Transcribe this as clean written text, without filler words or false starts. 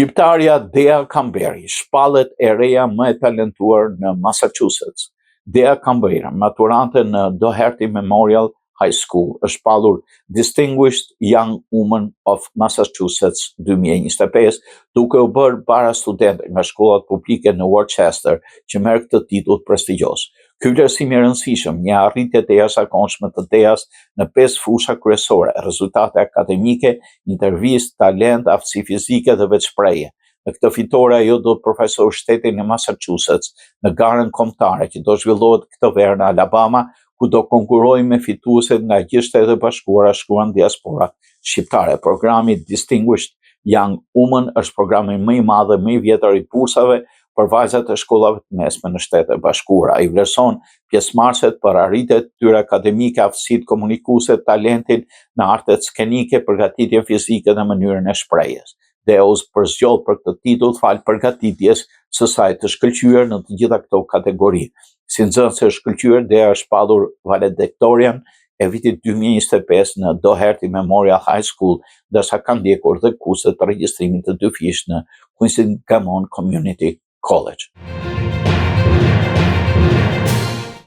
Shqiptarja Dea Kamberi, shpallet e reja më e talentuar në Massachusetts. Dea Kamberi, maturante në Doherty Memorial High School, është shpallur Distinguished Young Woman of Massachusetts 2025, duke u bërë para studente nga shkollat publike në Worcester, që merr këtë titull prestigjos. Ky vlerësim i rëndësishëm një arritjet e jashtëzakonshme të Deas në 5 fusha kryesore: rezultate akademike, intervistë, talent, aftësi fizike dhe vetëshprehje. Në këtë fitore ajo do të përfaqësojë shtetin e Massachusetts në garën kombëtare që do zhvillohet këtë verë në Alabama, ku do konkurrojë me fituesit nga gjithë Shtetet e Bashkuara, shkruan diaspora shqiptare. Programi Distinguished Young Woman është programi më i madh dhe më i vjetër i bursave për vajzat e shkollave të mesme në Shtetet e Bashkuara. Ai vlerëson pjesëmarrësit për arritjet tyre akademike, aftësitë komunikuese, talentin në artet skenike, përgatitjen fizike dhe mënyrën e shprehjes. Dea u përzgjoll për këtë titull falë përgatitjes së saj të shkëlqyer në të gjitha këto kategori. Si nxënëse e shkëlqyer, Dea është shpallur valediktorian e vitit 2025 në Doherty Memorial High School, ndërsa ka ndjekur dhe kurset të regjistrimit të dyfish në Quincy Gammon Community College.